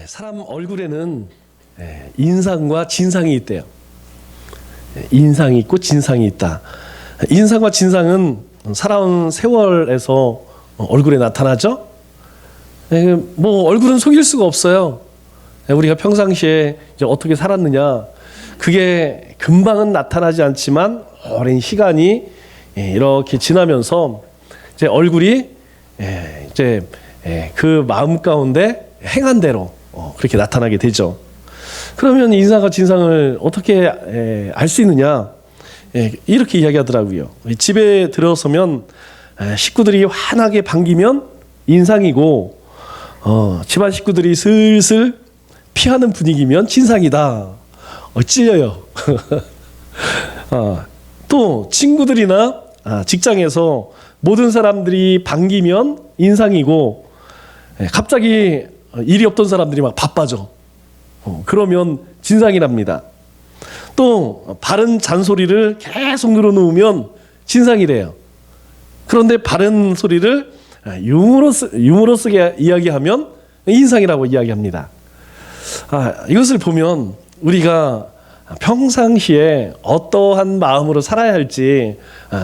사람 얼굴에는 인상과 진상이 있대요. 인상이 있고 진상이 있다. 인상과 진상은 살아온 세월에서 얼굴에 나타나죠. 뭐 얼굴은 속일 수가 없어요. 우리가 평상시에 이제 어떻게 살았느냐, 그게 금방은 나타나지 않지만 오랜 시간이 이렇게 지나면서 이제 얼굴이 이제 그 마음 가운데 행한 대로 그렇게 나타나게 되죠. 그러면 인상과 진상을 어떻게 알 수 있느냐? 이렇게 이야기하더라고요. 집에 들어서면 식구들이 환하게 반기면 인상이고, 집안 식구들이 슬슬 피하는 분위기면 진상이다. 찔려요. 또 친구들이나 직장에서 모든 사람들이 반기면 인상이고, 갑자기 일이 없던 사람들이 막 바빠져. 그러면 진상이랍니다. 또 바른 잔소리를 계속 늘어놓으면 진상이래요. 그런데 바른 소리를 유머러스하게 이야기하면 인상이라고 이야기합니다. 이것을 보면 우리가 평상시에 어떠한 마음으로 살아야 할지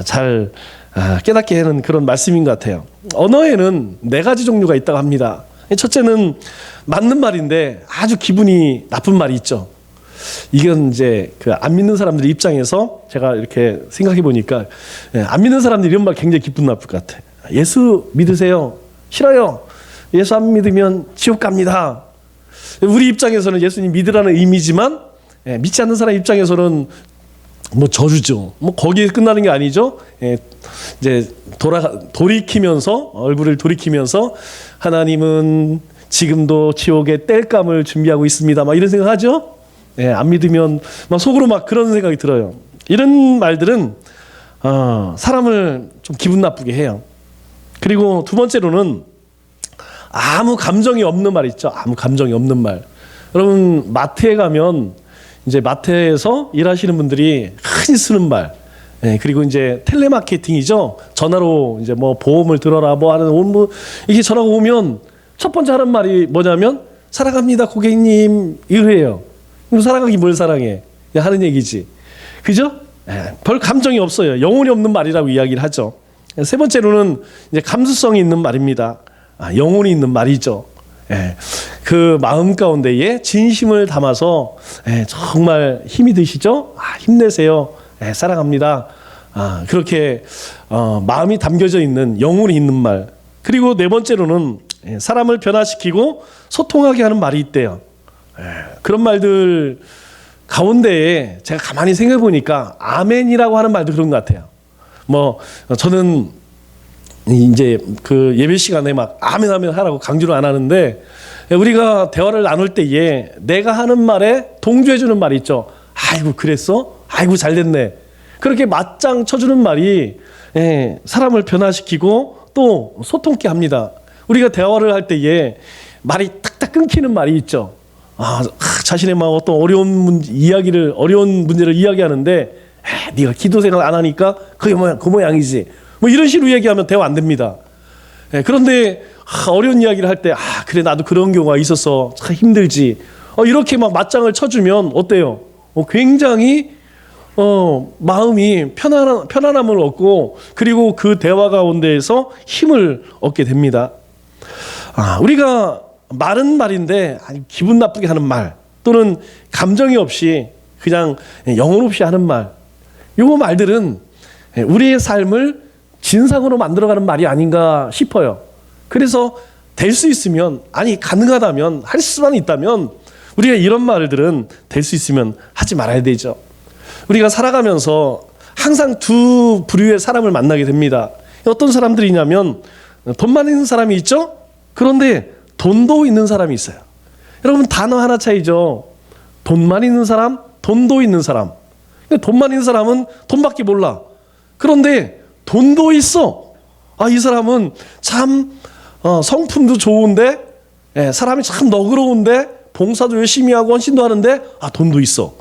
잘 깨닫게 하는 그런 말씀인 것 같아요. 언어에는 4가지 종류가 있다고 합니다. 첫째는 맞는 말인데 아주 기분이 나쁜 말이 있죠. 이건 이제 그 안 믿는 사람들 입장에서 제가 이렇게 생각해 보니까, 안 믿는 사람들이 이런 말 굉장히 기분 나쁠 것 같아. 예수 믿으세요? 싫어요. 예수 안 믿으면 지옥 갑니다. 우리 입장에서는 예수님 믿으라는 의미지만, 믿지 않는 사람 입장에서는 뭐 저주죠. 뭐 거기에 끝나는 게 아니죠. 이제 돌이키면서, 얼굴을 돌이키면서 하나님은 지금도 지옥의 땔감을 준비하고 있습니다. 막 이런 생각하죠. 안 믿으면 막 속으로 막 그런 생각이 들어요. 이런 말들은 사람을 좀 기분 나쁘게 해요. 그리고 두 번째로는 아무 감정이 없는 말 있죠. 아무 감정이 없는 말. 여러분 마트에 가면 이제 마트에서 일하시는 분들이 흔히 쓰는 말. 그리고 이제 텔레마케팅이죠. 전화로 이제 뭐 보험을 들어라 뭐 하는 뭐 이게 전화가 오면 첫 번째 하는 말이 뭐냐면 사랑합니다 고객님 이래요. 그럼 사랑하기 뭘 사랑해? 하는 얘기지. 그죠? 별 감정이 없어요. 영혼이 없는 말이라고 이야기를 하죠. 세 번째로는 이제 감수성이 있는 말입니다. 영혼이 있는 말이죠. 그 마음 가운데에 진심을 담아서 정말 힘이 드시죠? 힘내세요. 사랑합니다. 그렇게 마음이 담겨져 있는 영혼이 있는 말. 그리고 네 번째로는 사람을 변화시키고 소통하게 하는 말이 있대요. 그런 말들 가운데에 제가 가만히 생각해 보니까 아멘이라고 하는 말도 그런 것 같아요. 뭐 저는 이제 그 예배 시간에 막 아멘 아멘 하라고 강조를 안 하는데, 우리가 대화를 나눌 때에 내가 하는 말에 동조해 주는 말이 있죠. 아이고 그랬어? 아이고 잘됐네. 그렇게 맞장 쳐주는 말이 사람을 변화시키고 또 소통케 합니다. 우리가 대화를 할 때에 말이 탁탁 끊기는 말이 있죠. 자신의 막 어떤 어려운 문제를 이야기하는데, 네가 기도 생각 안 하니까 그게 그 모양이지. 뭐 이런 식으로 얘기하면 대화 안 됩니다. 그런데 어려운 이야기를 할 때, 그래 나도 그런 경우가 있어서 참 힘들지. 이렇게 막 맞장을 쳐주면 어때요? 굉장히 마음이 편안함을 얻고, 그리고 그 대화 가운데에서 힘을 얻게 됩니다. 우리가 말은 말인데 기분 나쁘게 하는 말, 또는 감정이 없이 그냥 영혼 없이 하는 말, 요 말들은 우리의 삶을 진상으로 만들어가는 말이 아닌가 싶어요. 그래서 될 수 있으면, 가능하다면, 할 수만 있다면 우리가 이런 말들은 될 수 있으면 하지 말아야 되죠. 우리가 살아가면서 항상 두 부류의 사람을 만나게 됩니다. 어떤 사람들이냐면 돈 많이 있는 사람이 있죠. 그런데 돈도 있는 사람이 있어요. 여러분 단어 하나 차이죠. 돈만 있는 사람, 돈도 있는 사람. 돈만 있는 사람은 돈밖에 몰라. 그런데 돈도 있어. 이 사람은 참 성품도 좋은데, 사람이 참 너그러운데, 봉사도 열심히 하고 헌신도 하는데 돈도 있어.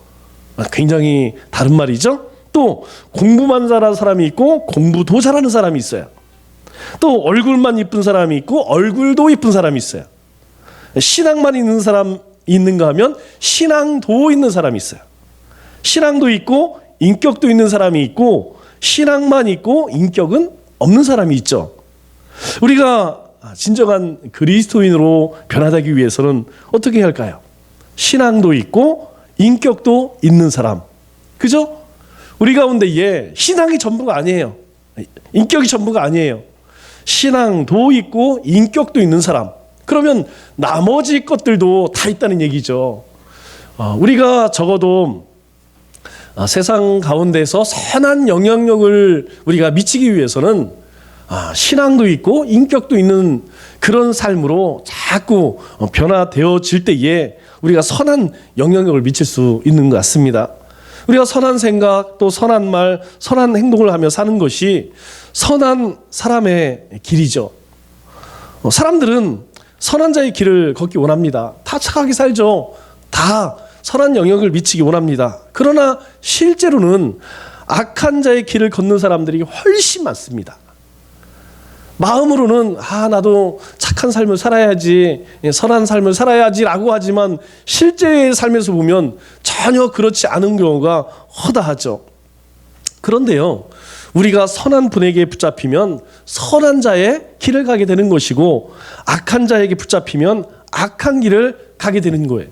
굉장히 다른 말이죠. 또 공부만 잘하는 사람이 있고 공부도 잘하는 사람이 있어요. 또 얼굴만 이쁜 사람이 있고 얼굴도 이쁜 사람이 있어요. 신앙만 있는 사람 있는가 하면 신앙도 있는 사람이 있어요. 신앙도 있고 인격도 있는 사람이 있고 신앙만 있고 인격은 없는 사람이 있죠. 우리가 진정한 그리스도인으로 변화되기 위해서는 어떻게 해야 할까요? 신앙도 있고 인격도 있는 사람. 그죠? 우리 가운데에 신앙이 전부가 아니에요. 인격이 전부가 아니에요. 신앙도 있고 인격도 있는 사람. 그러면 나머지 것들도 다 있다는 얘기죠. 우리가 적어도 세상 가운데서 선한 영향력을 우리가 미치기 위해서는 신앙도 있고 인격도 있는 그런 삶으로 자꾸 변화되어질 때에 우리가 선한 영향력을 미칠 수 있는 것 같습니다. 우리가 선한 생각 또 선한 말, 선한 행동을 하며 사는 것이 선한 사람의 길이죠. 사람들은 선한 자의 길을 걷기 원합니다. 다 착하게 살죠. 다 선한 영향을 미치기 원합니다. 그러나 실제로는 악한 자의 길을 걷는 사람들이 훨씬 많습니다. 마음으로는 나도 착한 삶을 살아야지, 선한 삶을 살아야지라고 하지만 실제의 삶에서 보면 전혀 그렇지 않은 경우가 허다하죠. 그런데요, 우리가 선한 분에게 붙잡히면 선한 자의 길을 가게 되는 것이고 악한 자에게 붙잡히면 악한 길을 가게 되는 거예요.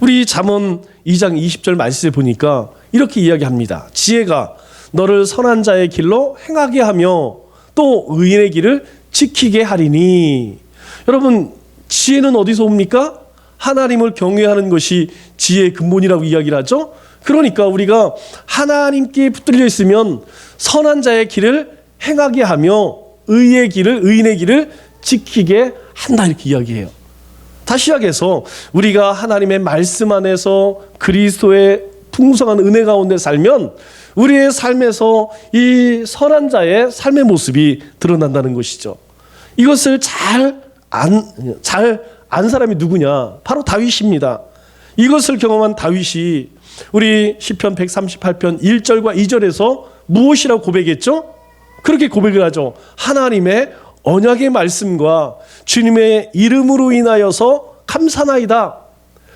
우리 잠언 2장 20절 말씀을 보니까 이렇게 이야기합니다. 지혜가 너를 선한 자의 길로 행하게 하며 또 의인의 길을 지키게 하리니. 여러분, 지혜는 어디서 옵니까? 하나님을 경외하는 것이 지혜의 근본이라고 이야기를 하죠. 그러니까 우리가 하나님께 붙들려 있으면 선한 자의 길을 행하게 하며 의인의 길을 지키게 한다, 이렇게 이야기해요. 다시 이야기해서 우리가 하나님의 말씀 안에서 그리스도의 풍성한 은혜 가운데 살면 우리의 삶에서 이 선한 자의 삶의 모습이 드러난다는 것이죠. 이것을 잘 안 사람이 누구냐? 바로 다윗입니다. 이것을 경험한 다윗이 우리 시편 138편 1절과 2절에서 무엇이라고 고백했죠? 그렇게 고백을 하죠. 하나님의 언약의 말씀과 주님의 이름으로 인하여서 감사나이다.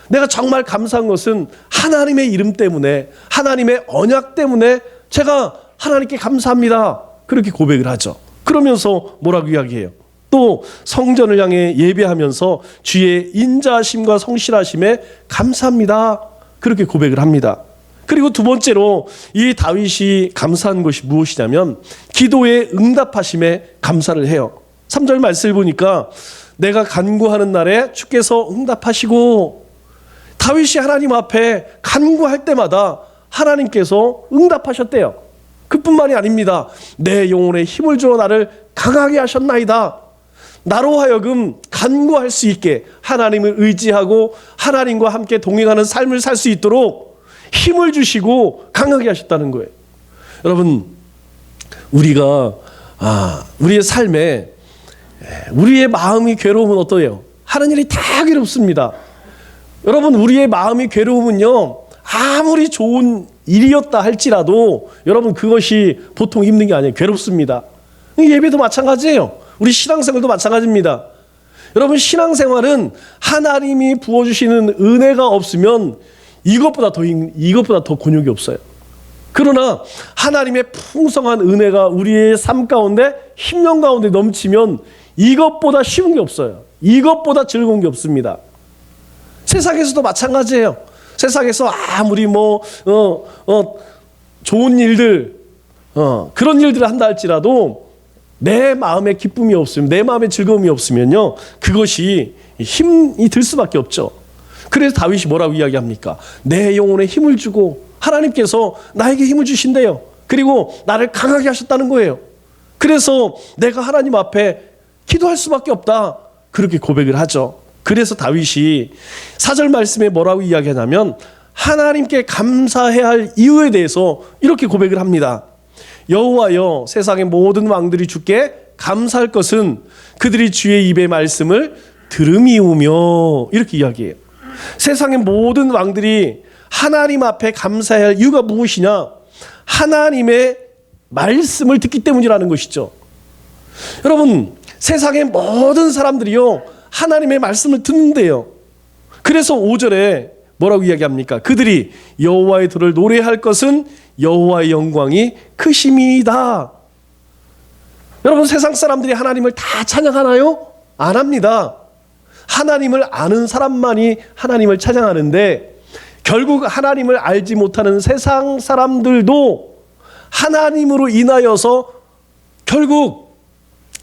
내가 정말 감사한 것은 하나님의 이름 때문에, 하나님의 언약 때문에 제가 하나님께 감사합니다. 그렇게 고백을 하죠. 그러면서 뭐라고 이야기해요? 또 성전을 향해 예배하면서 주의 인자하심과 성실하심에 감사합니다. 그렇게 고백을 합니다. 그리고 두 번째로 이 다윗이 감사한 것이 무엇이냐면 기도의 응답하심에 감사를 해요. 3절 말씀을 보니까 내가 간구하는 날에 주께서 응답하시고, 다윗이 하나님 앞에 간구할 때마다 하나님께서 응답하셨대요. 그뿐만이 아닙니다. 내 영혼에 힘을 주어 나를 강하게 하셨나이다. 나로 하여금 간구할 수 있게 하나님을 의지하고 하나님과 함께 동행하는 삶을 살 수 있도록 힘을 주시고 강하게 하셨다는 거예요. 여러분, 우리가 우리의 삶에 우리의 마음이 괴로우면 어떠해요? 하는 일이 다 괴롭습니다. 여러분, 우리의 마음이 괴로우면요, 아무리 좋은 일이었다 할지라도 여러분 그것이 보통 힘든 게 아니에요. 괴롭습니다. 예배도 마찬가지예요. 우리 신앙생활도 마찬가지입니다. 여러분, 신앙생활은 하나님이 부어주시는 은혜가 없으면 이것보다 더 곤욕이 없어요. 그러나 하나님의 풍성한 은혜가 우리의 삶 가운데, 심령 가운데 넘치면 이것보다 쉬운 게 없어요. 이것보다 즐거운 게 없습니다. 세상에서도 마찬가지예요. 세상에서 아무리 좋은 일들, 그런 일들을 한다 할지라도 내 마음에 기쁨이 없으면, 내 마음에 즐거움이 없으면요, 그것이 힘이 들 수밖에 없죠. 그래서 다윗이 뭐라고 이야기합니까? 내 영혼에 힘을 주고 하나님께서 나에게 힘을 주신대요. 그리고 나를 강하게 하셨다는 거예요. 그래서 내가 하나님 앞에 기도할 수밖에 없다. 그렇게 고백을 하죠. 그래서 다윗이 4절 말씀에 뭐라고 이야기하냐면 하나님께 감사해야 할 이유에 대해서 이렇게 고백을 합니다. 여호와여, 세상의 모든 왕들이 주께 감사할 것은 그들이 주의 입의 말씀을 들음이오며, 이렇게 이야기해요. 세상의 모든 왕들이 하나님 앞에 감사해야 할 이유가 무엇이냐? 하나님의 말씀을 듣기 때문이라는 것이죠. 여러분, 세상의 모든 사람들이요, 하나님의 말씀을 듣는데요. 그래서 5절에 뭐라고 이야기합니까? 그들이 여호와의 도를 노래할 것은 여호와의 영광이 크심이다. 여러분, 세상 사람들이 하나님을 다 찬양하나요? 안 합니다. 하나님을 아는 사람만이 하나님을 찬양하는데, 결국 하나님을 알지 못하는 세상 사람들도 하나님으로 인하여서 결국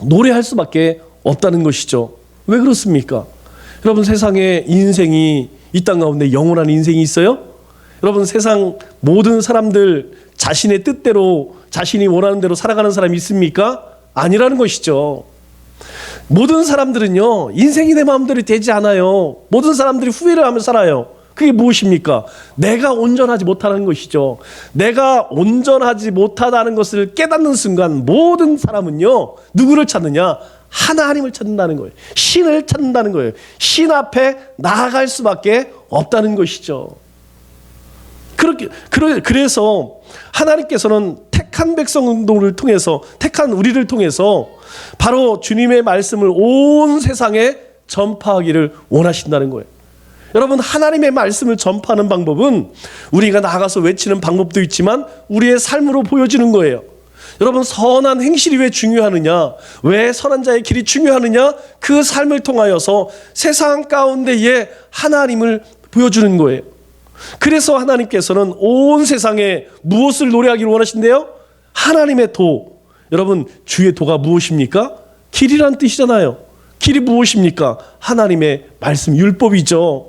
노래할 수밖에 없다는 것이죠. 왜 그렇습니까? 여러분, 세상에 인생이 이 땅 가운데 영원한 인생이 있어요? 여러분, 세상 모든 사람들 자신의 뜻대로 자신이 원하는 대로 살아가는 사람이 있습니까? 아니라는 것이죠. 모든 사람들은요, 인생이 내 마음대로 되지 않아요. 모든 사람들이 후회를 하며 살아요. 그게 무엇입니까? 내가 온전하지 못하는 것이죠. 내가 온전하지 못하다는 것을 깨닫는 순간 모든 사람은요, 누구를 찾느냐? 하나님을 찾는다는 거예요. 신을 찾는다는 거예요. 신 앞에 나아갈 수밖에 없다는 것이죠. 그래서 하나님께서는 택한 백성들을 통해서, 택한 우리를 통해서 바로 주님의 말씀을 온 세상에 전파하기를 원하신다는 거예요. 여러분, 하나님의 말씀을 전파하는 방법은 우리가 나가서 외치는 방법도 있지만 우리의 삶으로 보여지는 거예요. 여러분, 선한 행실이 왜 중요하느냐? 왜 선한 자의 길이 중요하느냐? 그 삶을 통하여서 세상 가운데에 하나님을 보여주는 거예요. 그래서 하나님께서는 온 세상에 무엇을 노래하기를 원하신대요? 하나님의 도. 여러분, 주의 도가 무엇입니까? 길이란 뜻이잖아요. 길이 무엇입니까? 하나님의 말씀, 율법이죠.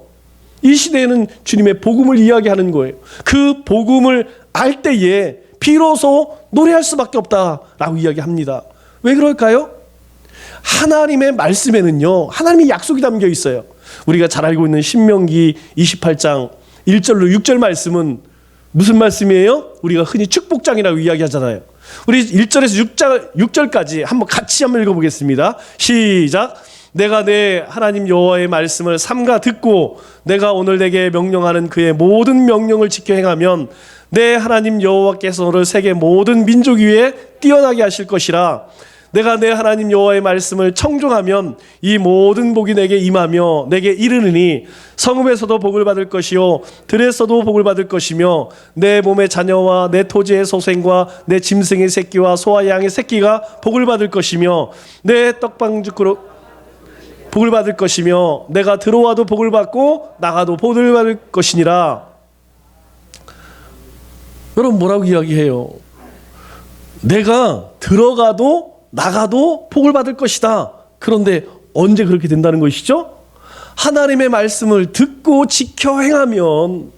이 시대에는 주님의 복음을 이야기하는 거예요. 그 복음을 알 때에 비로소 노래할 수밖에 없다라고 이야기합니다. 왜 그럴까요? 하나님의 말씀에는요, 하나님의 약속이 담겨 있어요. 우리가 잘 알고 있는 신명기 28장 1절로 6절 말씀은 무슨 말씀이에요? 우리가 흔히 축복장이라고 이야기하잖아요. 우리 1절에서 6절까지 같이 한번 읽어보겠습니다. 시작. 내가 내 하나님 여호와의 말씀을 삼가 듣고 내가 오늘 내게 명령하는 그의 모든 명령을 지켜 행하면 내 하나님 여호와께서 너를 세계 모든 민족 위에 뛰어나게 하실 것이라. 내가 내 하나님 여호와의 말씀을 청종하면 이 모든 복이 내게 임하며 내게 이르느니 성읍에서도 복을 받을 것이요 들에서도 복을 받을 것이며 내 몸의 자녀와 내 토지의 소생과 내 짐승의 새끼와 소와 양의 새끼가 복을 받을 것이며 내 떡방죽으로 복을 받을 것이며 내가 들어와도 복을 받고 나가도 복을 받을 것이니라. 여러분, 뭐라고 이야기해요? 내가 들어가도 나가도 복을 받을 것이다. 그런데 언제 그렇게 된다는 것이죠? 하나님의 말씀을 듣고 지켜 행하면.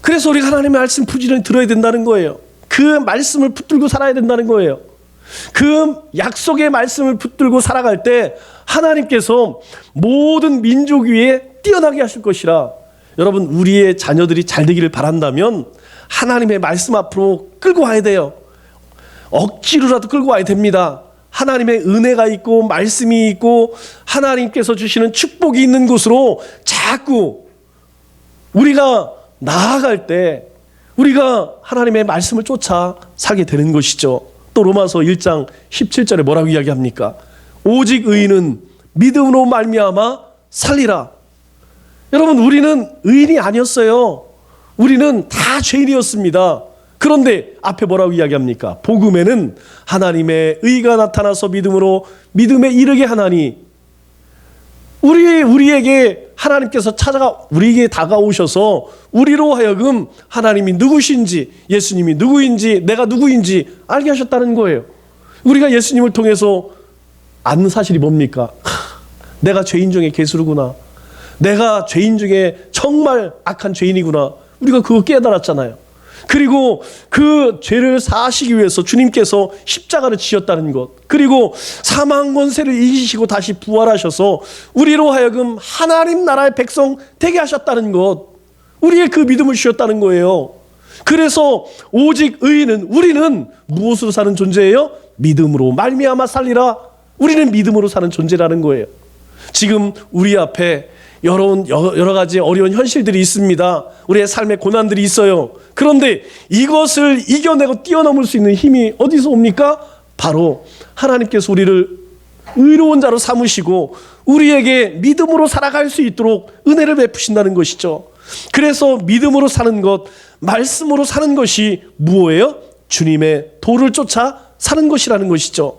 그래서 우리가 하나님의 말씀 부지런히 들어야 된다는 거예요. 그 말씀을 붙들고 살아야 된다는 거예요. 그 약속의 말씀을 붙들고 살아갈 때 하나님께서 모든 민족 위에 뛰어나게 하실 것이라. 여러분, 우리의 자녀들이 잘 되기를 바란다면 하나님의 말씀 앞으로 끌고 와야 돼요. 억지로라도 끌고 와야 됩니다. 하나님의 은혜가 있고 말씀이 있고 하나님께서 주시는 축복이 있는 곳으로 자꾸 우리가 나아갈 때 우리가 하나님의 말씀을 쫓아 살게 되는 것이죠. 또 로마서 1장 17절에 뭐라고 이야기합니까? 오직 의인은 믿음으로 말미암아 살리라. 여러분, 우리는 의인이 아니었어요. 우리는 다 죄인이었습니다. 그런데 앞에 뭐라고 이야기합니까? 복음에는 하나님의 의가 나타나서 믿음으로 믿음에 이르게 하나니. 우리에게 하나님께서 우리에게 다가오셔서 우리로 하여금 하나님이 누구신지, 예수님이 누구인지, 내가 누구인지 알게 하셨다는 거예요. 우리가 예수님을 통해서 아는 사실이 뭡니까? 내가 죄인 중에 괴수르구나. 내가 죄인 중에 정말 악한 죄인이구나. 우리가 그거 깨달았잖아요. 그리고 그 죄를 사하시기 위해서 주님께서 십자가를 지셨다는 것, 그리고 사망 권세를 이기시고 다시 부활하셔서 우리로 하여금 하나님 나라의 백성 되게 하셨다는 것, 우리의 그 믿음을 주셨다는 거예요. 그래서 오직 의인은, 우리는 무엇으로 사는 존재예요? 믿음으로 말미암아 살리라. 우리는 믿음으로 사는 존재라는 거예요. 지금 우리 앞에 여러 가지 어려운 현실들이 있습니다. 우리의 삶의 고난들이 있어요. 그런데 이것을 이겨내고 뛰어넘을 수 있는 힘이 어디서 옵니까? 바로 하나님께서 우리를 의로운 자로 삼으시고 우리에게 믿음으로 살아갈 수 있도록 은혜를 베푸신다는 것이죠. 그래서 믿음으로 사는 것, 말씀으로 사는 것이 무엇이에요? 주님의 도를 쫓아 사는 것이라는 것이죠.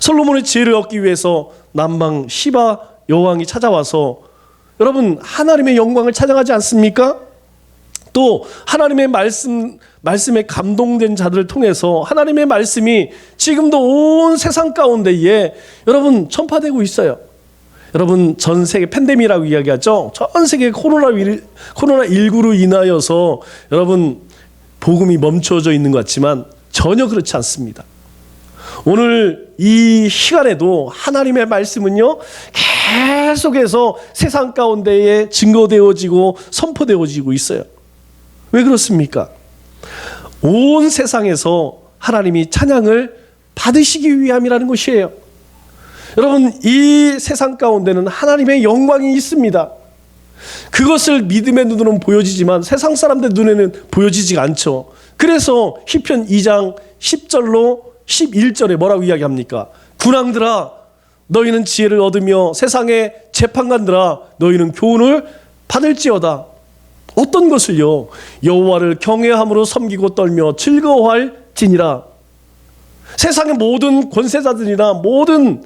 솔로몬의 지혜를 얻기 위해서 남방 시바 여왕이 찾아와서 여러분 하나님의 영광을 찬양하지 않습니까? 또 하나님의 말씀에 감동된 자들을 통해서 하나님의 말씀이 지금도 온 세상 가운데에 여러분 전파되고 있어요. 여러분 전 세계 팬데믹이라고 이야기하죠. 전 세계 코로나19로 인하여서 여러분 복음이 멈춰져 있는 것 같지만 전혀 그렇지 않습니다. 오늘 이 시간에도 하나님의 말씀은요 계속해서 세상 가운데에 증거되어지고 선포되어지고 있어요. 왜 그렇습니까? 온 세상에서 하나님이 찬양을 받으시기 위함이라는 것이에요. 여러분 이 세상 가운데는 하나님의 영광이 있습니다. 그것을 믿음의 눈으로는 보여지지만 세상 사람들 눈에는 보여지지가 않죠. 그래서 시편 2장 10절로 11절에 뭐라고 이야기합니까? 군왕들아 너희는 지혜를 얻으며 세상의 재판관들아 너희는 교훈을 받을지어다. 어떤 것을요? 여호와를 경외함으로 섬기고 떨며 즐거워할지니라. 세상의 모든 권세자들이나 모든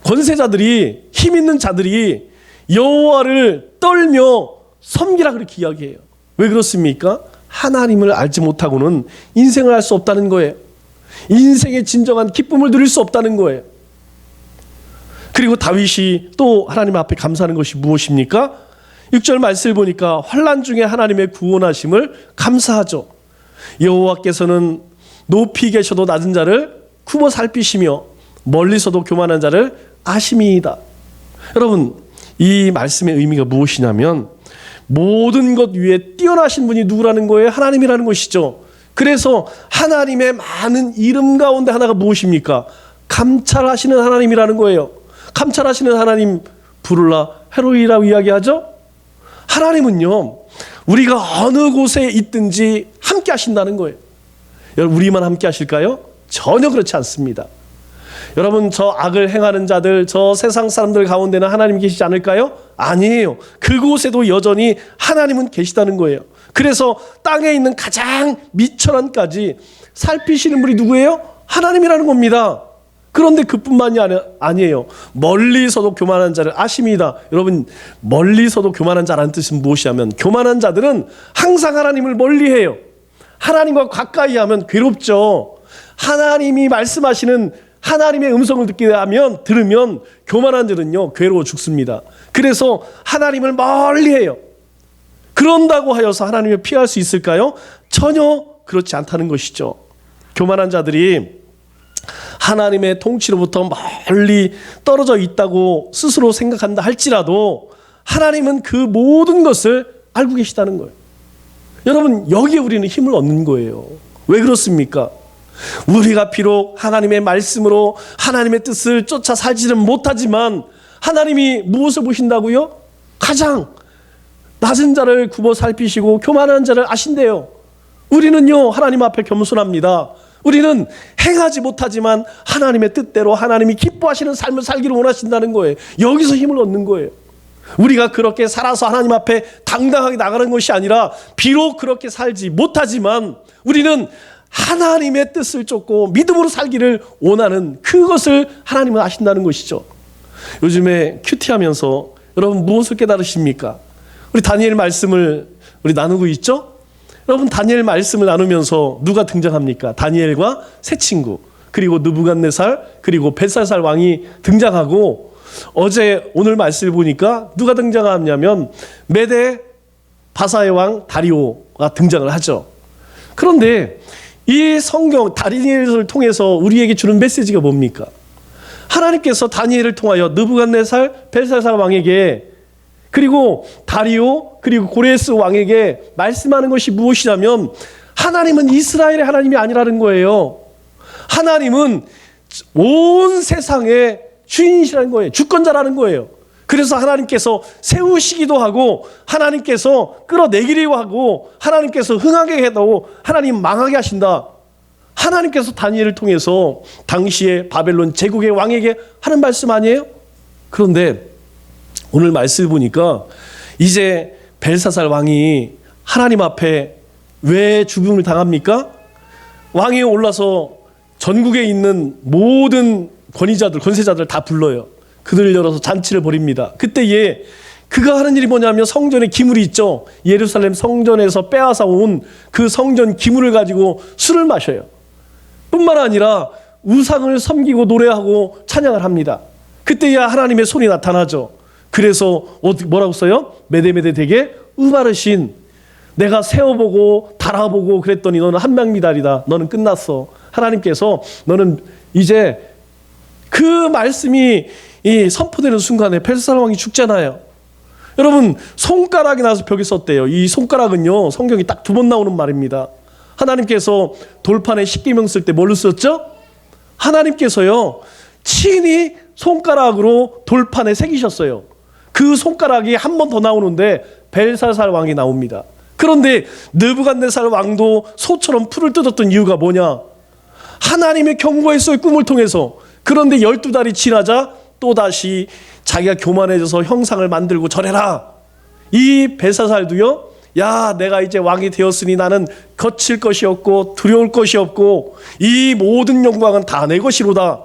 권세자들이 힘 있는 자들이 여호와를 떨며 섬기라 그렇게 이야기해요. 왜 그렇습니까? 하나님을 알지 못하고는 인생을 할 수 없다는 거예요. 인생의 진정한 기쁨을 누릴 수 없다는 거예요. 그리고 다윗이 또 하나님 앞에 감사하는 것이 무엇입니까? 6절 말씀을 보니까 환난 중에 하나님의 구원하심을 감사하죠. 여호와께서는 높이 계셔도 낮은 자를 굽어 살피시며 멀리서도 교만한 자를 아심이이다. 여러분 이 말씀의 의미가 무엇이냐면 모든 것 위에 뛰어나신 분이 누구라는 거예요? 하나님이라는 것이죠. 그래서 하나님의 많은 이름 가운데 하나가 무엇입니까? 감찰하시는 하나님이라는 거예요. 감찰하시는 하나님 부르라 헤로이라고 이야기하죠. 하나님은요 우리가 어느 곳에 있든지 함께 하신다는 거예요. 여러분 우리만 함께 하실까요? 전혀 그렇지 않습니다. 여러분 저 악을 행하는 자들 저 세상 사람들 가운데는 하나님 계시지 않을까요? 아니에요. 그곳에도 여전히 하나님은 계시다는 거예요. 그래서 땅에 있는 가장 미천한까지 살피시는 분이 누구예요? 하나님이라는 겁니다. 그런데 그뿐만이 아니에요. 멀리서도 교만한 자를 아심이다. 여러분 멀리서도 교만한 자라는 뜻은 무엇이냐면 교만한 자들은 항상 하나님을 멀리해요. 하나님과 가까이 하면 괴롭죠. 하나님이 말씀하시는 하나님의 음성을 들으면 교만한 자는요 괴로워 죽습니다. 그래서 하나님을 멀리해요. 그런다고 하여서 하나님을 피할 수 있을까요? 전혀 그렇지 않다는 것이죠. 교만한 자들이 하나님의 통치로부터 멀리 떨어져 있다고 스스로 생각한다 할지라도 하나님은 그 모든 것을 알고 계시다는 거예요. 여러분 여기에 우리는 힘을 얻는 거예요. 왜 그렇습니까? 우리가 비록 하나님의 말씀으로 하나님의 뜻을 쫓아 살지는 못하지만 하나님이 무엇을 보신다고요? 가장 낮은 자를 굽어 살피시고 교만한 자를 아신대요. 우리는요 하나님 앞에 겸손합니다. 우리는 행하지 못하지만 하나님의 뜻대로 하나님이 기뻐하시는 삶을 살기를 원하신다는 거예요. 여기서 힘을 얻는 거예요. 우리가 그렇게 살아서 하나님 앞에 당당하게 나가는 것이 아니라 비록 그렇게 살지 못하지만 우리는 하나님의 뜻을 쫓고 믿음으로 살기를 원하는 그것을 하나님은 아신다는 것이죠. 요즘에 큐티하면서 여러분 무엇을 깨달으십니까? 우리 다니엘 말씀을 우리 나누고 있죠? 여러분 다니엘 말씀을 나누면서 누가 등장합니까? 다니엘과 세 친구 그리고 느부갓네살 그리고 벨사살 왕이 등장하고 어제 오늘 말씀을 보니까 누가 등장하냐면 메데 바사의 왕 다리오가 등장을 하죠. 그런데 이 성경 다니엘을 통해서 우리에게 주는 메시지가 뭡니까? 하나님께서 다니엘을 통하여 느부갓네살 벨사살 왕에게 그리고 다리오 그리고 고레스 왕에게 말씀하는 것이 무엇이냐면 하나님은 이스라엘의 하나님이 아니라는 거예요. 하나님은 온 세상의 주인이시라는 거예요. 주권자라는 거예요. 그래서 하나님께서 세우시기도 하고 하나님께서 끌어내기도 하고 하나님께서 흥하게 해도 하나님 망하게 하신다. 하나님께서 다니엘을 통해서 당시에 바벨론 제국의 왕에게 하는 말씀 아니에요? 그런데 오늘 말씀을 보니까 이제 벨사살 왕이 하나님 앞에 왜 죽음을 당합니까? 왕위에 올라서 전국에 있는 모든 권위자들, 권세자들 다 불러요. 그들을 열어서 잔치를 벌입니다. 그때에 그가 하는 일이 뭐냐면 성전에 기물이 있죠. 예루살렘 성전에서 빼앗아 온 그 성전 기물을 가지고 술을 마셔요. 뿐만 아니라 우상을 섬기고 노래하고 찬양을 합니다. 그때야 하나님의 손이 나타나죠. 그래서 뭐라고 써요? 메데메데 되게 우바르신, 내가 세워보고 달아보고 그랬더니 너는 한명미달이다. 너는 끝났어. 하나님께서 너는 이제 그 말씀이 선포되는 순간에 벨사살 왕이 죽잖아요. 여러분, 손가락이 나서 벽에 썼대요. 이 손가락은요, 성경이 딱 2번 나오는 말입니다. 하나님께서 돌판에 십계명 쓸 때 뭘로 썼죠? 하나님께서요 친히 손가락으로 돌판에 새기셨어요. 그 손가락이 한 번 더 나오는데 벨사살 왕이 나옵니다. 그런데 느부갓네살 왕도 소처럼 풀을 뜯었던 이유가 뭐냐? 하나님의 경고했어요, 꿈을 통해서. 그런데 12달이 지나자 또다시 자기가 교만해져서 형상을 만들고 절해라. 이 벨사살도요, 야, 내가 이제 왕이 되었으니 나는 거칠 것이 없고 두려울 것이 없고 이 모든 영광은 다 내 것이로다.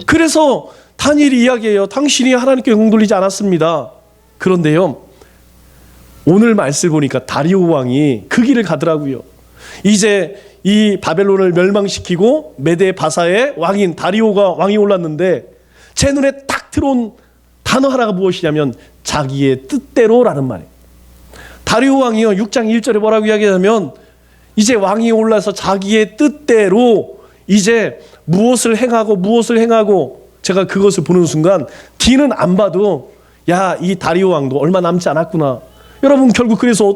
그래서 다니엘이 이야기해요. 당신이 하나님께 영 돌리지 않았습니다. 그런데요, 오늘 말씀을 보니까 다리오 왕이 그 길을 가더라고요. 이제 이 바벨론을 멸망시키고 메데 바사의 왕인 다리오가 왕이 올랐는데 제 눈에 딱 들어온 단어 하나가 무엇이냐면 자기의 뜻대로라는 말이에요. 다리오 왕이요 6장 1절에 뭐라고 이야기하냐면 이제 왕이 올라서 자기의 뜻대로 이제 무엇을 행하고 제가 그것을 보는 순간 뒤는 안 봐도 야, 이 다리오 왕도 얼마 남지 않았구나. 여러분, 결국 그래서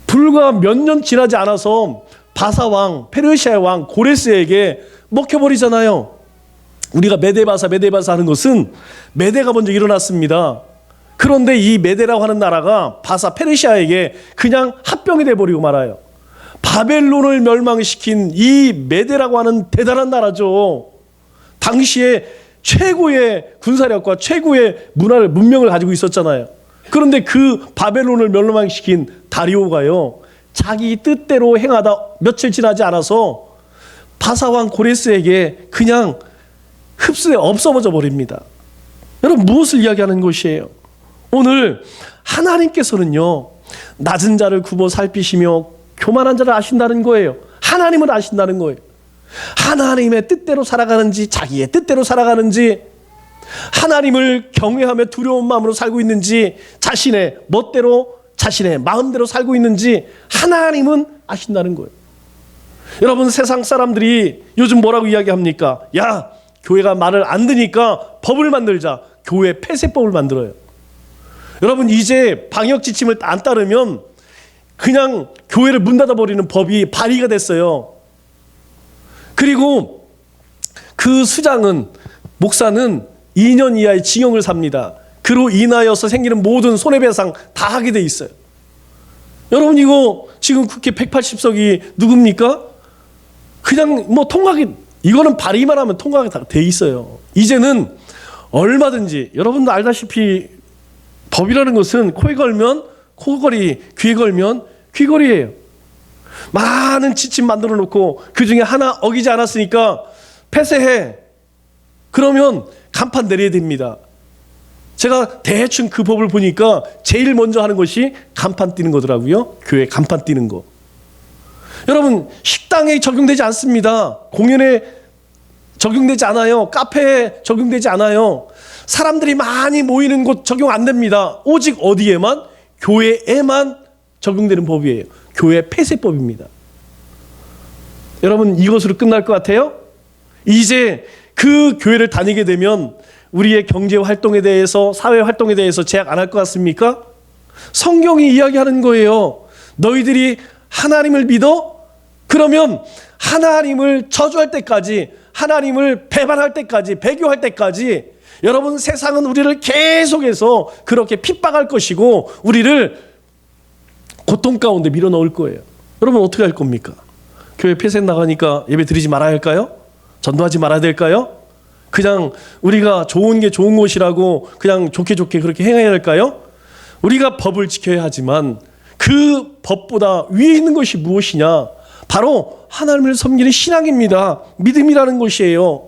불과 몇 년 지나지 않아서 바사 왕, 페르시아의 왕 고레스에게 먹혀버리잖아요. 우리가 메데바사 하는 것은 메데가 먼저 일어났습니다. 그런데 이 메데라고 하는 나라가 바사 페르시아에게 그냥 합병이 돼버리고 말아요. 바벨론을 멸망시킨 이 메데라고 하는 대단한 나라죠. 당시에 최고의 군사력과 최고의 문명을 가지고 있었잖아요. 그런데 그 바벨론을 멸망시킨 다리오가요, 자기 뜻대로 행하다 며칠 지나지 않아서 바사왕 고레스에게 그냥 흡수돼 없어져 버립니다. 여러분, 무엇을 이야기하는 것이에요? 오늘 하나님께서는요, 낮은 자를 굽어 살피시며 교만한 자를 아신다는 거예요. 하나님을 아신다는 거예요. 하나님의 뜻대로 살아가는지 자기의 뜻대로 살아가는지, 하나님을 경외하며 두려운 마음으로 살고 있는지 자신의 멋대로 자신의 마음대로 살고 있는지 하나님은 아신다는 거예요. 여러분, 세상 사람들이 요즘 뭐라고 이야기합니까? 야, 교회가 말을 안 듣니까 법을 만들자. 교회 폐쇄법을 만들어요. 여러분, 이제 방역 지침을 안 따르면 그냥 교회를 문 닫아버리는 법이 발의가 됐어요. 그리고 그 수장은, 목사는 2년 이하의 징역을 삽니다. 그로 인하여서 생기는 모든 손해배상 다 하게 돼 있어요. 여러분, 이거 지금 국회 180석이 누굽니까? 그냥 뭐 통과기, 이거는 발의만 하면 통과가 다 돼 있어요. 이제는 얼마든지, 여러분도 알다시피 법이라는 것은 코에 걸면 코걸이, 귀에 걸면 귀걸이에요. 많은 지침 만들어 놓고 그 중에 하나 어기지 않았으니까 폐쇄해. 그러면 간판 내려야 됩니다. 제가 대충 그 법을 보니까 제일 먼저 하는 것이 간판 띄는 거더라고요. 교회 간판 띄는 거. 여러분, 식당에 적용되지 않습니다. 공연에 적용되지 않아요. 카페에 적용되지 않아요. 사람들이 많이 모이는 곳 적용 안 됩니다. 오직 어디에만? 교회에만 적용되는 법이에요. 교회 폐쇄법입니다. 여러분, 이것으로 끝날 것 같아요? 이제 그 교회를 다니게 되면 우리의 경제 활동에 대해서, 사회 활동에 대해서 제약 안 할 것 같습니까? 성경이 이야기하는 거예요. 너희들이 하나님을 믿어? 그러면 하나님을 저주할 때까지, 하나님을 배반할 때까지, 배교할 때까지 여러분, 세상은 우리를 계속해서 그렇게 핍박할 것이고 우리를 고통 가운데 밀어넣을 거예요. 여러분, 어떻게 할 겁니까? 교회 폐쇄 나가니까 예배 드리지 말아야 할까요? 전도하지 말아야 될까요? 그냥 우리가 좋은 게 좋은 것이라고 그냥 좋게 그렇게 행해야 할까요? 우리가 법을 지켜야 하지만 그 법보다 위에 있는 것이 무엇이냐? 바로 하나님을 섬기는 신앙입니다. 믿음이라는 것이에요.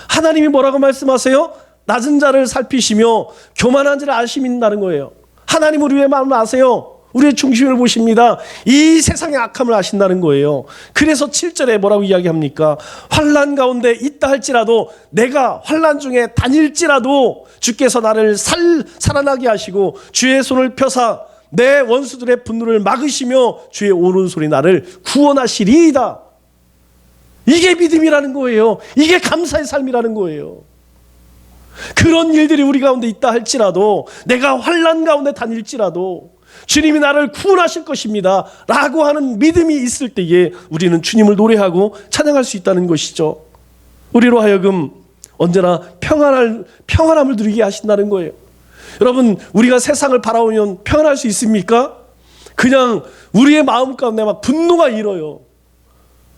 하나님이 뭐라고 말씀하세요? 낮은 자를 살피시며 교만한 자를 아시민다는 거예요. 하나님 우리의 마음을 아세요. 우리의 중심을 보십니다. 이 세상의 악함을 아신다는 거예요. 그래서 7절에 뭐라고 이야기합니까? 환난 가운데 있다 할지라도 내가 환난 중에 다닐지라도 주께서 나를 살아나게 하시고 주의 손을 펴사 내 원수들의 분노를 막으시며 주의 오른손이 나를 구원하시리이다. 이게 믿음이라는 거예요. 이게 감사의 삶이라는 거예요. 그런 일들이 우리 가운데 있다 할지라도 내가 환난 가운데 다닐지라도 주님이 나를 구원하실 것입니다 라고 하는 믿음이 있을 때에 우리는 주님을 노래하고 찬양할 수 있다는 것이죠. 우리로 하여금 언제나 평안함을 누리게 하신다는 거예요. 여러분, 우리가 세상을 바라보면 평안할 수 있습니까? 그냥 우리의 마음 가운데 막 분노가 일어요.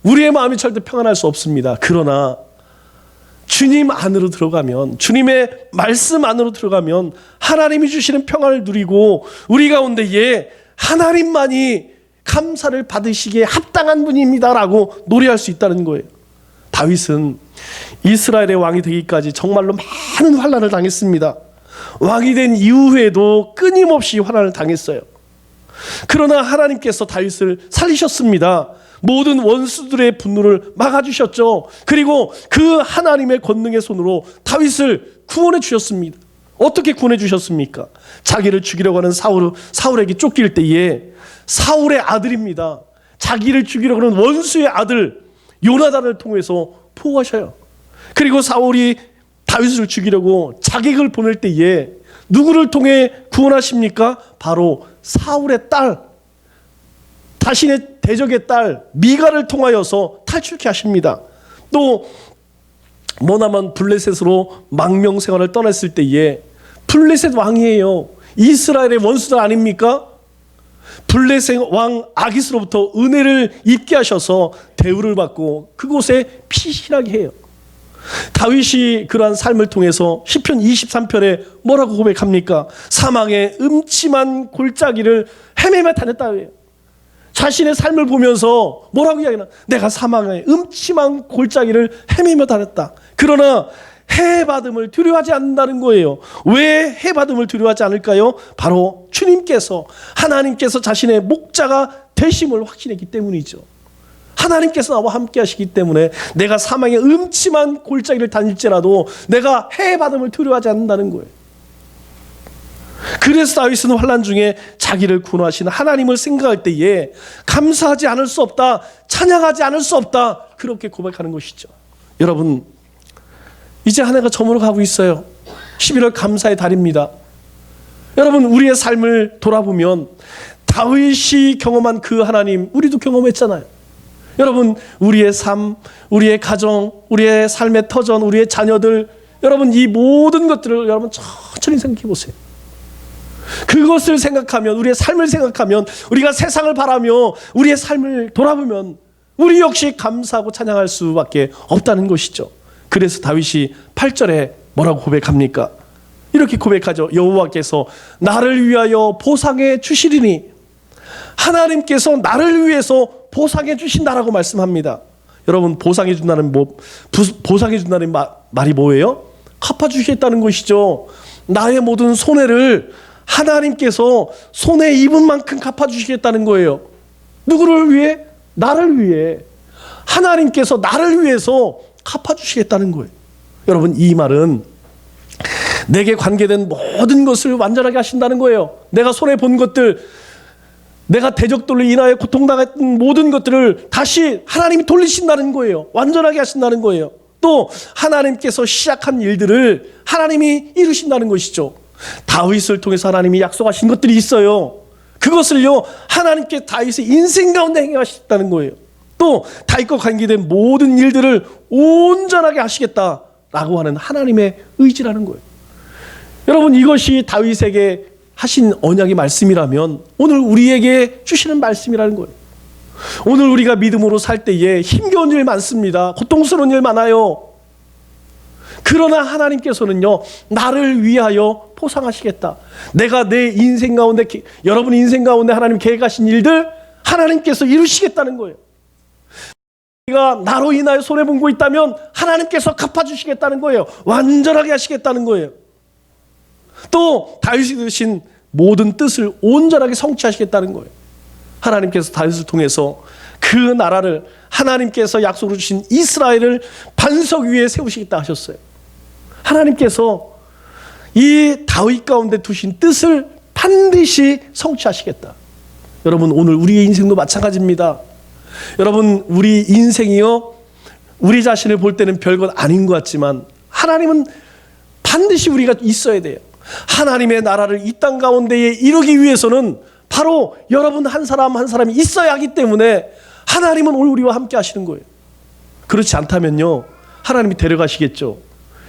우리의 마음이 절대 평안할 수 없습니다. 그러나 주님 안으로 들어가면, 주님의 말씀 안으로 들어가면 하나님이 주시는 평안을 누리고 우리 가운데에 하나님만이 감사를 받으시기에 합당한 분입니다라고 노래할 수 있다는 거예요. 다윗은 이스라엘의 왕이 되기까지 정말로 많은 환난을 당했습니다. 왕이 된 이후에도 끊임없이 환난을 당했어요. 그러나 하나님께서 다윗을 살리셨습니다. 모든 원수들의 분노를 막아주셨죠. 그리고 그 하나님의 권능의 손으로 다윗을 구원해 주셨습니다. 어떻게 구원해 주셨습니까? 자기를 죽이려고 하는 사울에게 쫓길 때에 사울의 아들입니다. 자기를 죽이려고 하는 원수의 아들 요나단을 통해서 포하셔요. 그리고 사울이 다윗을 죽이려고 자객을 보낼 때에 누구를 통해 구원하십니까? 바로 사울의 딸, 자신의 대적의 딸 미가를 통하여서 탈출케 하십니다. 또 머나먼 블레셋으로 망명 생활을 떠났을 때에 블레셋 왕이에요. 이스라엘의 원수들 아닙니까? 블레셋 왕 아기스로부터 은혜를 입게 하셔서 대우를 받고 그곳에 피신하게 해요. 다윗이 그러한 삶을 통해서 시편 23편에 뭐라고 고백합니까? 사망의 음침한 골짜기를 헤매며 다녔다 해요. 자신의 삶을 보면서 뭐라고 이야기하나? 내가 사망의 음침한 골짜기를 헤매며 다녔다. 그러나 해받음을 두려워하지 않는다는 거예요. 왜 해받음을 두려워하지 않을까요? 바로 주님께서, 하나님께서 자신의 목자가 되심을 확신했기 때문이죠. 하나님께서 나와 함께 하시기 때문에 내가 사망의 음침한 골짜기를 다닐지라도 내가 해받음을 두려워하지 않는다는 거예요. 그래서 다윗은 환난 중에 자기를 구원하시는 하나님을 생각할 때에 감사하지 않을 수 없다, 찬양하지 않을 수 없다, 그렇게 고백하는 것이죠. 여러분, 이제 한 해가 저물어 가고 있어요. 11월 감사의 달입니다. 여러분, 우리의 삶을 돌아보면 다윗이 경험한 그 하나님 우리도 경험했잖아요. 여러분, 우리의 삶, 우리의 가정, 우리의 삶의 터전, 우리의 자녀들, 여러분 이 모든 것들을 여러분 천천히 생각해 보세요. 그것을 생각하면, 우리의 삶을 생각하면, 우리가 세상을 바라며 우리의 삶을 돌아보면 우리 역시 감사하고 찬양할 수밖에 없다는 것이죠. 그래서 다윗이 8절에 뭐라고 고백합니까? 이렇게 고백하죠. 여호와께서 나를 위하여 보상해 주시리니, 하나님께서 나를 위해서 보상해 주신다라고 말씀합니다. 여러분, 보상해 준다는 말이 뭐예요? 갚아주시겠다는 것이죠. 나의 모든 손해를 하나님께서 손해 입은 만큼 갚아주시겠다는 거예요. 누구를 위해? 나를 위해. 하나님께서 나를 위해서 갚아주시겠다는 거예요. 여러분, 이 말은 내게 관계된 모든 것을 완전하게 하신다는 거예요. 내가 손해 본 것들, 내가 대적들로 인하여 고통당했던 모든 것들을 다시 하나님이 돌리신다는 거예요. 완전하게 하신다는 거예요. 또 하나님께서 시작한 일들을 하나님이 이루신다는 것이죠. 다윗을 통해서 하나님이 약속하신 것들이 있어요. 그것을요, 하나님께 다윗의 인생 가운데 행하셨다는 거예요. 또 다윗과 관계된 모든 일들을 온전하게 하시겠다라고 하는 하나님의 의지라는 거예요. 여러분, 이것이 다윗에게 하신 언약의 말씀이라면 오늘 우리에게 주시는 말씀이라는 거예요. 오늘 우리가 믿음으로 살 때에 힘겨운 일 많습니다. 고통스러운 일 많아요. 그러나 하나님께서는요, 나를 위하여 포상하시겠다. 내가 내 인생 가운데, 여러분 인생 가운데 하나님 계획하신 일들 하나님께서 이루시겠다는 거예요. 우리가 나로 인하여 손해본 거 있다면 하나님께서 갚아주시겠다는 거예요. 완전하게 하시겠다는 거예요. 또 다윗이 드신 모든 뜻을 온전하게 성취하시겠다는 거예요. 하나님께서 다윗을 통해서 그 나라를, 하나님께서 약속으로 주신 이스라엘을 반석 위에 세우시겠다 하셨어요. 하나님께서 이 다윗 가운데 두신 뜻을 반드시 성취하시겠다. 여러분, 오늘 우리의 인생도 마찬가지입니다. 여러분, 우리 인생이요, 우리 자신을 볼 때는 별것 아닌 것 같지만 하나님은 반드시 우리가 있어야 돼요. 하나님의 나라를 이 땅 가운데에 이루기 위해서는 바로 여러분 한 사람 한 사람이 있어야 하기 때문에 하나님은 오늘 우리와 함께 하시는 거예요. 그렇지 않다면요, 하나님이 데려가시겠죠.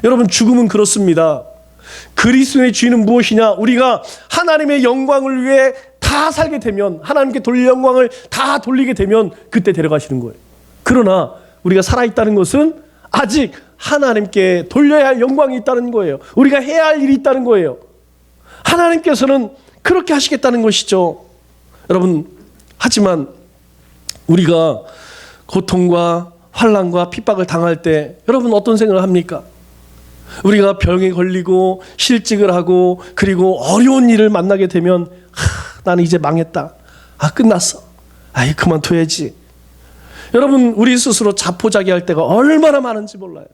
여러분, 죽음은 그렇습니다. 그리스도의 주인은 무엇이냐? 우리가 하나님의 영광을 위해 다 살게 되면, 하나님께 돌릴 영광을 다 돌리게 되면 그때 데려가시는 거예요. 그러나 우리가 살아있다는 것은 아직 하나님께 돌려야 할 영광이 있다는 거예요. 우리가 해야 할 일이 있다는 거예요. 하나님께서는 그렇게 하시겠다는 것이죠. 여러분, 하지만 우리가 고통과 환난과 핍박을 당할 때 여러분 어떤 생각을 합니까? 우리가 병에 걸리고 실직을 하고 그리고 어려운 일을 만나게 되면 나는 이제 망했다. 끝났어. 그만둬야지. 여러분, 우리 스스로 자포자기할 때가 얼마나 많은지 몰라요.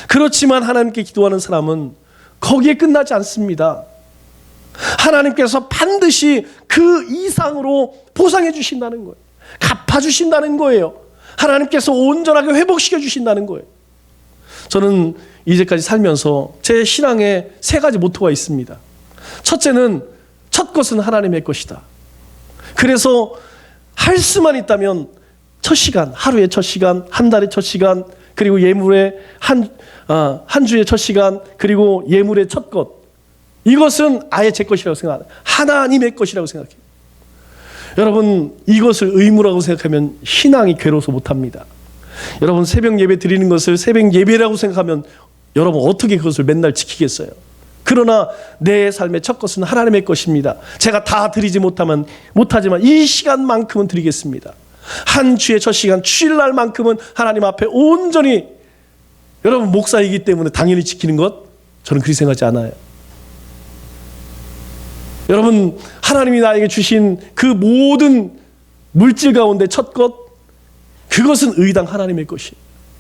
그렇지만 하나님께 기도하는 사람은 거기에 끝나지 않습니다. 하나님께서 반드시 그 이상으로 보상해 주신다는 거예요. 갚아 주신다는 거예요. 하나님께서 온전하게 회복시켜 주신다는 거예요. 저는 이제까지 살면서 제 신앙에 3가지 모토가 있습니다. 첫째는, 첫 것은 하나님의 것이다. 그래서 할 수만 있다면 첫 시간, 하루의 첫 시간, 한 달의 첫 시간, 그리고 예물의 한 주의 첫 시간, 그리고 예물의 첫 것, 이것은 아예 제 것이라고 생각합니다. 하나님의 것이라고 생각해요. 여러분, 이것을 의무라고 생각하면 신앙이 괴로워서 못합니다. 여러분, 새벽 예배 드리는 것을 새벽 예배라고 생각하면 여러분 어떻게 그것을 맨날 지키겠어요? 그러나 내 삶의 첫 것은 하나님의 것입니다. 제가 다 드리지 못하지만 이 시간만큼은 드리겠습니다. 한 주의 첫 시간, 주일날만큼은 하나님 앞에 온전히, 여러분 목사이기 때문에 당연히 지키는 것, 저는 그렇게 생각하지 않아요. 여러분, 하나님이 나에게 주신 그 모든 물질 가운데 첫 것, 그것은 의당 하나님의 것이에요.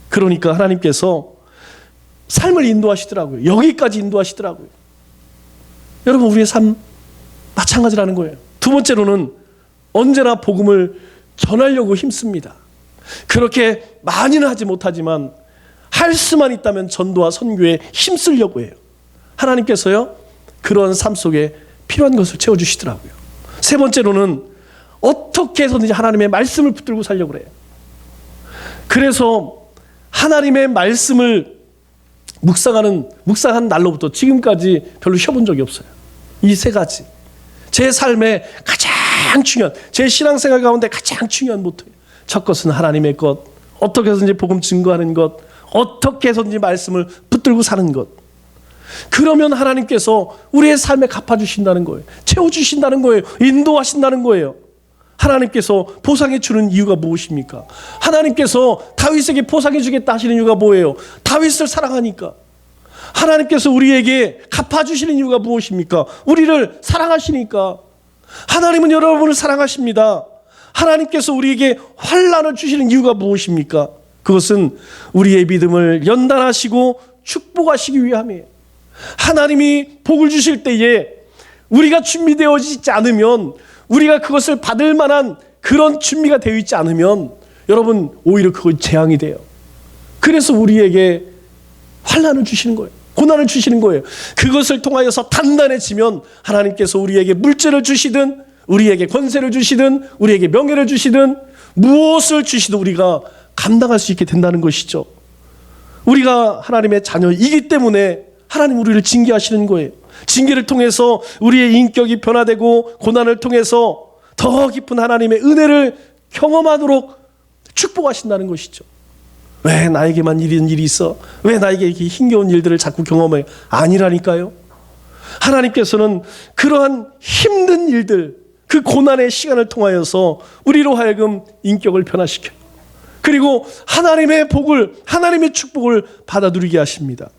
그러니까 하나님께서 삶을 인도하시더라고요. 여기까지 인도하시더라고요. 여러분, 우리의 삶 마찬가지라는 거예요. 두 번째로는 언제나 복음을 전하려고 힘씁니다. 그렇게 많이는 하지 못하지만 할 수만 있다면 전도와 선교에 힘쓰려고 해요. 하나님께서요, 그런 삶 속에 필요한 것을 채워주시더라고요. 세 번째로는 어떻게 해서든지 하나님의 말씀을 붙들고 살려고 그래요. 그래서 하나님의 말씀을 묵상한 날로부터 지금까지 별로 쉬어본 적이 없어요. 이 3가지. 제 삶에 가장 중요한, 제 신앙생활 가운데 가장 중요한 모토예요. 첫 것은 하나님의 것, 어떻게 해서든지 복음 증거하는 것, 어떻게 해서든지 말씀을 붙들고 사는 것. 그러면 하나님께서 우리의 삶에 갚아주신다는 거예요. 채워주신다는 거예요. 인도하신다는 거예요. 하나님께서 보상해 주는 이유가 무엇입니까? 하나님께서 다윗에게 보상해 주겠다 하시는 이유가 뭐예요? 다윗을 사랑하니까. 하나님께서 우리에게 갚아주시는 이유가 무엇입니까? 우리를 사랑하시니까. 하나님은 여러분을 사랑하십니다. 하나님께서 우리에게 환난을 주시는 이유가 무엇입니까? 그것은 우리의 믿음을 연단하시고 축복하시기 위함이에요. 하나님이 복을 주실 때에 우리가 준비되어지지 않으면, 우리가 그것을 받을 만한 그런 준비가 되어 있지 않으면 여러분 오히려 그건 재앙이 돼요. 그래서 우리에게 환난을 주시는 거예요. 고난을 주시는 거예요. 그것을 통하여서 단단해지면 하나님께서 우리에게 물질을 주시든 우리에게 권세를 주시든 우리에게 명예를 주시든 무엇을 주시든 우리가 감당할 수 있게 된다는 것이죠. 우리가 하나님의 자녀이기 때문에 하나님 우리를 징계하시는 거예요. 징계를 통해서 우리의 인격이 변화되고 고난을 통해서 더 깊은 하나님의 은혜를 경험하도록 축복하신다는 것이죠. 왜 나에게만 이런 일이 있어? 왜 나에게 이렇게 힘겨운 일들을 자꾸 경험해? 아니라니까요. 하나님께서는 그러한 힘든 일들, 그 고난의 시간을 통하여서 우리로 하여금 인격을 변화시켜요. 그리고 하나님의 복을, 하나님의 축복을 받아 누리게 하십니다.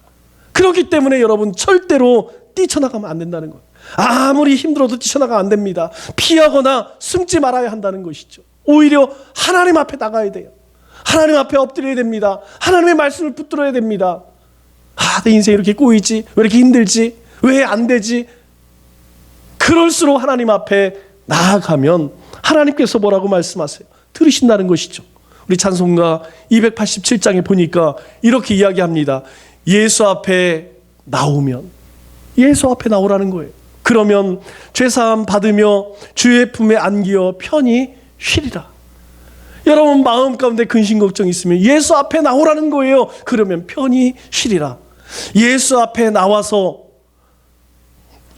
그렇기 때문에 여러분 절대로 뛰쳐나가면 안 된다는 거예요. 아무리 힘들어도 뛰쳐나가면 안 됩니다. 피하거나 숨지 말아야 한다는 것이죠. 오히려 하나님 앞에 나가야 돼요. 하나님 앞에 엎드려야 됩니다. 하나님의 말씀을 붙들어야 됩니다. 내 인생이 이렇게 꼬이지? 왜 이렇게 힘들지? 왜 안 되지? 그럴수록 하나님 앞에 나아가면 하나님께서 뭐라고 말씀하세요? 들으신다는 것이죠. 우리 찬송가 287장에 보니까 이렇게 이야기합니다. 예수 앞에 나오면, 예수 앞에 나오라는 거예요. 그러면 죄사함 받으며 주의 품에 안기어 편히 쉬리라. 여러분 마음 가운데 근심 걱정 있으면 예수 앞에 나오라는 거예요. 그러면 편히 쉬리라. 예수 앞에 나와서,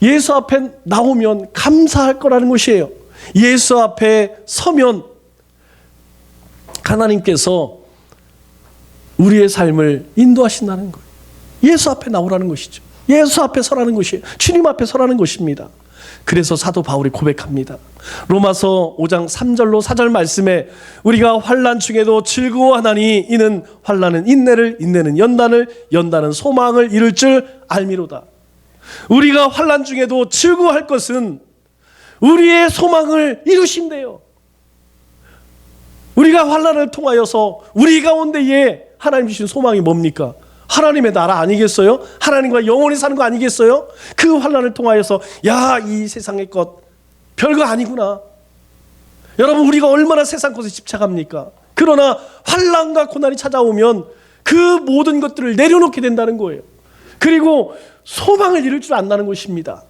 예수 앞에 나오면 감사할 거라는 것이에요. 예수 앞에 서면 하나님께서 우리의 삶을 인도하신다는 거예요. 예수 앞에 나오라는 것이죠. 예수 앞에 서라는 것이에요. 주님 앞에 서라는 것입니다. 그래서 사도 바울이 고백합니다. 로마서 5장 3절로 4절 말씀에 우리가 환난 중에도 즐거워하나니 이는 환난은 인내를, 인내는 연단을, 연단은 소망을 이룰 줄 알미로다. 우리가 환난 중에도 즐거워할 것은 우리의 소망을 이루신대요. 우리가 환난을 통하여서 우리 가운데에 하나님 주신 소망이 뭡니까? 하나님의 나라 아니겠어요? 하나님과 영원히 사는 거 아니겠어요? 그 환난을 통하여서 이 세상의 것 별거 아니구나. 여러분 우리가 얼마나 세상 것에 집착합니까? 그러나 환난과 고난이 찾아오면 그 모든 것들을 내려놓게 된다는 거예요. 그리고 소망을 이룰 줄 안다는 것입니다.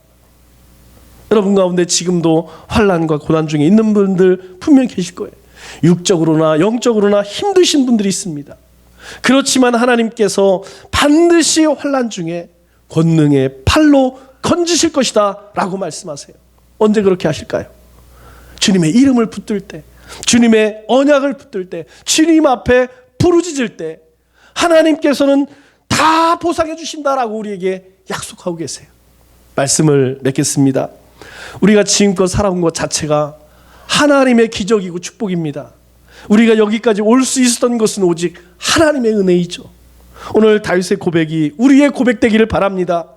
여러분 가운데 지금도 환난과 고난 중에 있는 분들 분명히 계실 거예요. 육적으로나 영적으로나 힘드신 분들이 있습니다. 그렇지만 하나님께서 반드시 환난 중에 권능의 팔로 건지실 것이다 라고 말씀하세요. 언제 그렇게 하실까요? 주님의 이름을 붙들 때, 주님의 언약을 붙들 때, 주님 앞에 부르짖을 때 하나님께서는 다 보상해 주신다라고 우리에게 약속하고 계세요. 말씀을 맺겠습니다. 우리가 지금껏 살아온 것 자체가 하나님의 기적이고 축복입니다. 우리가 여기까지 올 수 있었던 것은 오직 하나님의 은혜이죠. 오늘 다윗의 고백이 우리의 고백되기를 바랍니다.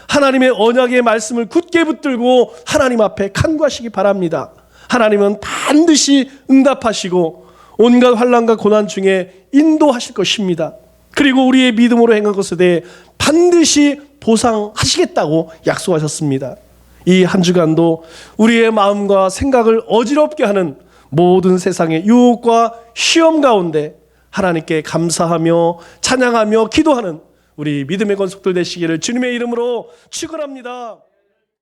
하나님의 언약의 말씀을 굳게 붙들고 하나님 앞에 간구하시기 바랍니다. 하나님은 반드시 응답하시고 온갖 환난과 고난 중에 인도하실 것입니다. 그리고 우리의 믿음으로 행한 것에 대해 반드시 보상하시겠다고 약속하셨습니다. 이 한 주간도 우리의 마음과 생각을 어지럽게 하는 모든 세상의 유혹과 시험 가운데 하나님께 감사하며 찬양하며 기도하는 우리 믿음의 권속들 되시기를 주님의 이름으로 축원합니다.